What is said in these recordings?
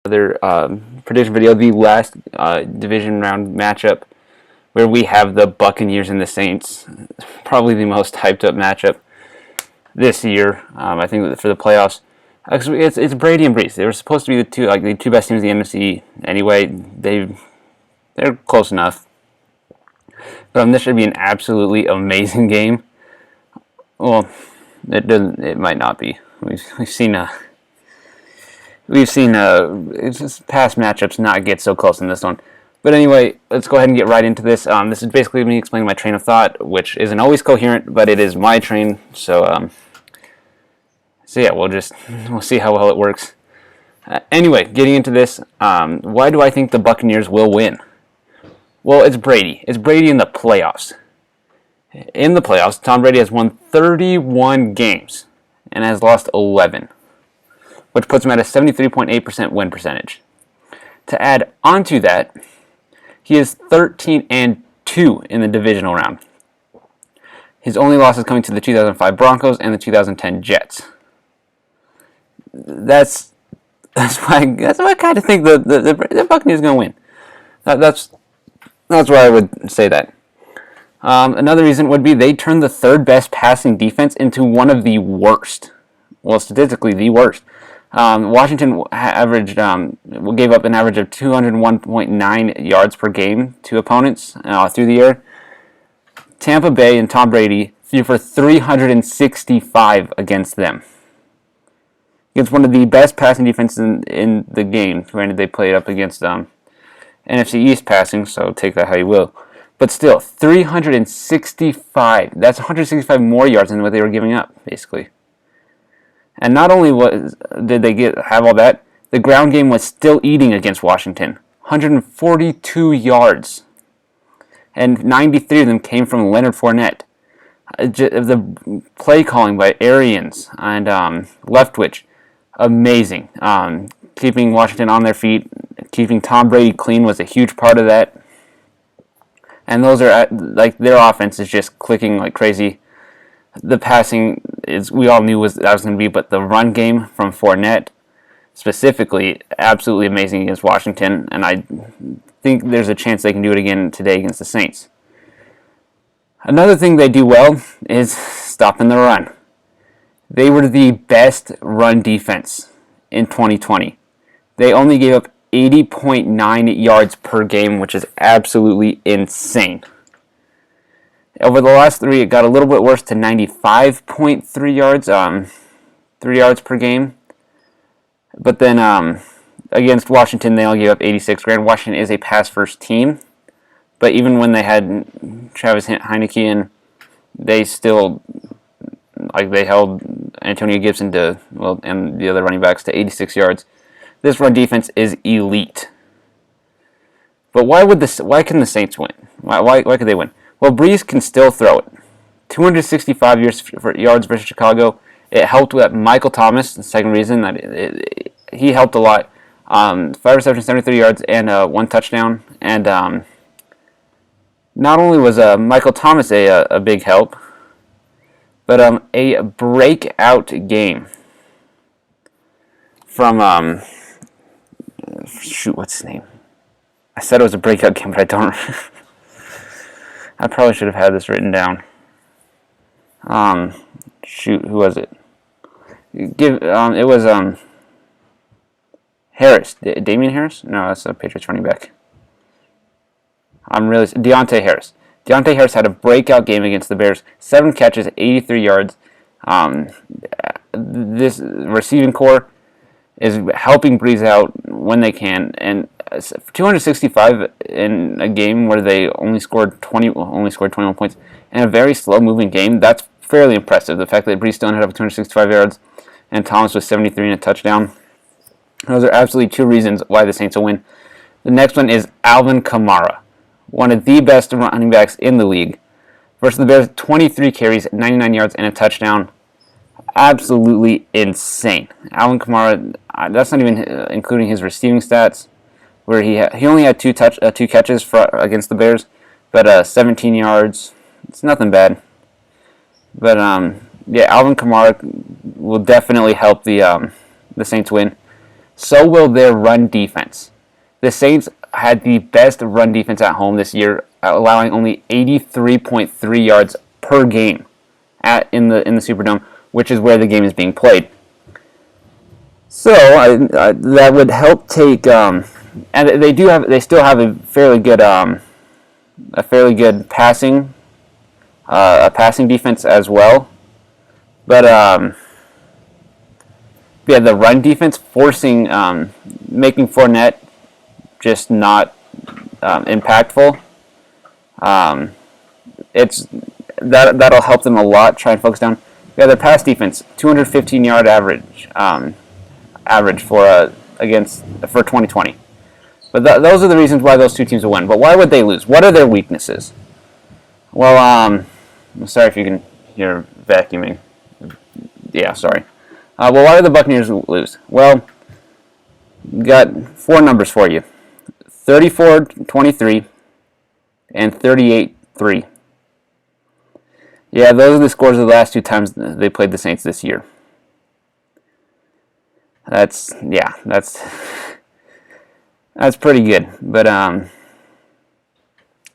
Another prediction video, the last division round matchup where we have the Buccaneers and the Saints. Probably the most hyped up matchup this year. I think for the playoffs. Actually, it's Brady and Brees. They were supposed to be the two best teams in the NFC anyway. They're close enough. But this should be an absolutely amazing game. Well, it doesn't. It might not be. We've seen it's just past matchups not get so close in this one. But anyway, let's go ahead and get right into this. This is basically me explaining my train of thought, which isn't always coherent, but it is my train. So yeah, we'll see how well it works. Anyway, getting into this, why do I think the Buccaneers will win? Well, it's Brady. It's Brady in the playoffs. In the playoffs, Tom Brady has won 31 games and has lost 11, which puts him at a 73.8% win percentage. To add onto that, he is 13-2 in the divisional round. His only losses coming to the 2005 Broncos and the 2010 Jets. That's why I kind of think the Buccaneers are going to win. That's why I would say that. Another reason would be they turned the third best passing defense into one of the worst. Well, statistically, the worst. Washington gave up an average of 201.9 yards per game to opponents through the year. Tampa Bay and Tom Brady threw for 365 against them. Against one of the best passing defenses in the game. Granted, they played up against NFC East passing, so take that how you will. But still, 365. That's 165 more yards than what they were giving up, basically. And not only did they have all that, the ground game was still eating against Washington. 142 yards. And 93 of them came from Leonard Fournette. The play calling by Arians and Leftwich, amazing. Keeping Washington on their feet, keeping Tom Brady clean was a huge part of that. And those are their offense is just clicking like crazy. The passing we all knew that was going to be, but the run game from Fournette specifically, absolutely amazing against Washington, and I think there's a chance they can do it again today against the Saints. Another thing they do well is stopping the run. They were the best run defense in 2020. They only gave up 80.9 yards per game, which is absolutely insane. Over the last three, it got a little bit worse to 95.3 yards, 3 yards per game. But then against Washington, they only gave up 86. Granted, Washington is a pass-first team, but even when they had Travis Heineke in, they still they held Antonio Gibson and the other running backs to 86 yards. This run defense is elite. But why can the Saints win? Why could they win? Well, Brees can still throw it. 265 yards versus Chicago. It helped with Michael Thomas, the second reason that he helped a lot. 5 receptions, 73 yards, and 1 touchdown. And not only was Michael Thomas a big help, but a breakout game from what's his name? I said it was a breakout game, but I don't. I probably should have had this written down. Who was it? It was Harris. Damian Harris? No, that's a Patriots running back. Deontay Harris. Deontay Harris had a breakout game against the Bears. 7 catches, 83 yards. This receiving core is helping Brees out when they can, and 265 in a game where they only scored 21 points in a very slow-moving game. That's fairly impressive. The fact that Brees still ended up with 265 yards and Thomas was 73 and a touchdown. Those are absolutely 2 reasons why the Saints will win. The next one is Alvin Kamara, one of the best running backs in the league. Versus the Bears, 23 carries, 99 yards, and a touchdown. Absolutely insane. Alvin Kamara, that's not even including his receiving stats, where he only had 2 catches against the Bears, but 17 yards. It's nothing bad. But Alvin Kamara will definitely help the Saints win. so will their run defense. The Saints had the best run defense at home this year, allowing only 83.3 yards per game in the Superdome, which is where the game is being played. So that would help take, and they still have a fairly good passing defense as well, but yeah, the run defense making Fournette just not impactful. That'll help them a lot. Try and focus down. Yeah, their pass defense, 215-yard average for 2020. But those are the reasons why those two teams will win. But why would they lose? What are their weaknesses? Well, I'm sorry if you can hear vacuuming. Yeah, sorry. Well, why did the Buccaneers lose? Well, got four numbers for you: 34-23 and 38-3. Yeah, those are the scores of the last two times they played the Saints this year. That's pretty good. But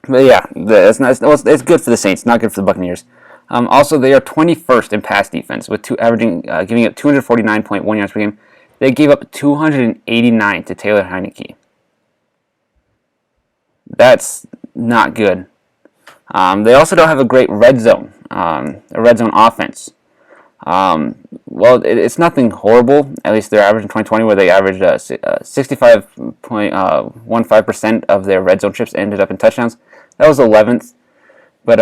yeah, it's good for the Saints, not good for the Buccaneers. Also, they are 21st in pass defense, with giving up 249.1 yards per game. They gave up 289 to Taylor Heineke. That's not good. They also don't have a great red zone offense. Well, it's nothing horrible. At least their average in 2020, where they averaged 65.15% of their red zone trips ended up in touchdowns. That was 11th. But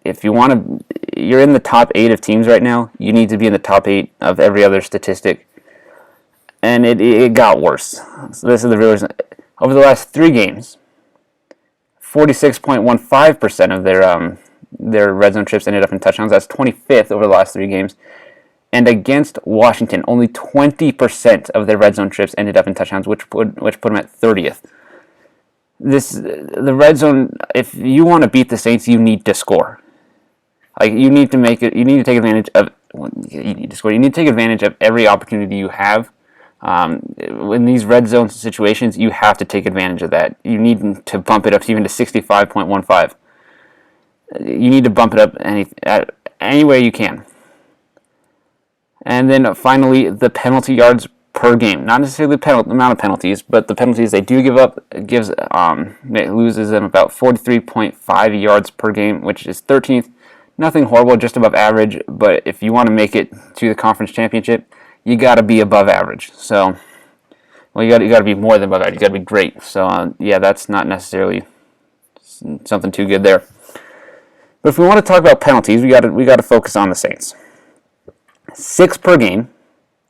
if you're in the top 8 of teams right now, you need to be in the top 8 of every other statistic. And it got worse. So this is the real reason. Over the last 3 games, 46.15% of their red zone trips ended up in touchdowns. That's 25th over the last 3 games. And against Washington, only 20% of their red zone trips ended up in touchdowns, which put them at 30th. The red zone. If you want to beat the Saints, you need to score. Like, you need to make it. You need to take advantage of. You need to score. You need to take advantage of every opportunity you have. In these red zone situations, you have to take advantage of that. You need to bump it up even to 65.15. You need to bump it up any way you can. And then finally, the penalty yards per game. Not necessarily the amount of penalties, but the penalties they do give up it loses them about 43.5 yards per game, which is 13th. Nothing horrible, just above average. But if you want to make it to the conference championship, you got to be above average. So, well, you got to be more than above average. You got to be great. So, yeah, that's not necessarily something too good there. But if we want to talk about penalties, we got to focus on the Saints. 6 per game,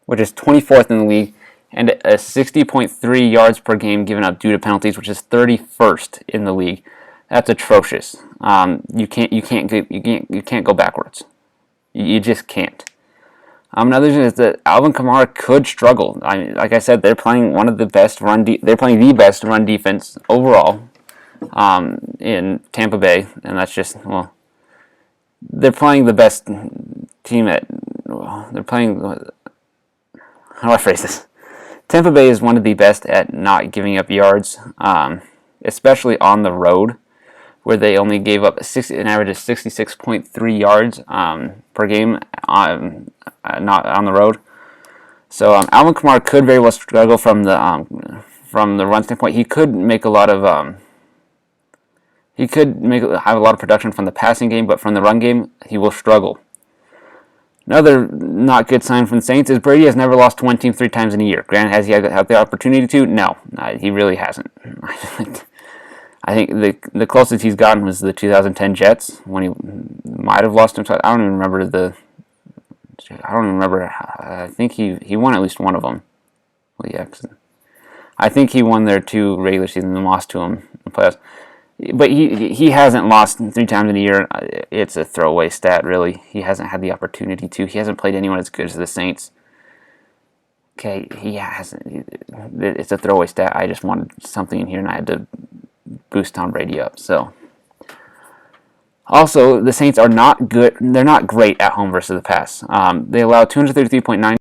which is 24th in the league, and a 60.3 yards per game given up due to penalties, which is 31st in the league. That's atrocious. You can't go backwards. You just can't. Another thing is that Alvin Kamara could struggle. Like I said, they're playing the best run defense overall in Tampa Bay, and that's just, well, they're playing the best team they're playing. How do I phrase this? Tampa Bay is one of the best at not giving up yards, especially on the road, where they only gave up an average of 66.3 yards per game, not on the road. So Alvin Kamara could very well struggle from the run standpoint. He could make a lot of have a lot of production from the passing game, but from the run game, he will struggle. Another not good sign from the Saints is Brady has never lost to one team 3 times in a year. Granted, has he had the opportunity to? No, he really hasn't. I think the closest he's gotten was the 2010 Jets, when he might have lost him. I don't even remember I think he won at least one of them. Well, yeah, I think he won their 2 regular seasons and lost to him in the playoffs. But he hasn't lost 3 times in a year. It's a throwaway stat, really. He hasn't had the opportunity to. He hasn't played anyone as good as the Saints. Okay, he hasn't. It's a throwaway stat. I just wanted something in here, and I had to boost Tom Brady up. So, also, the Saints are not good. They're not great at home versus the pass. They allow 233.9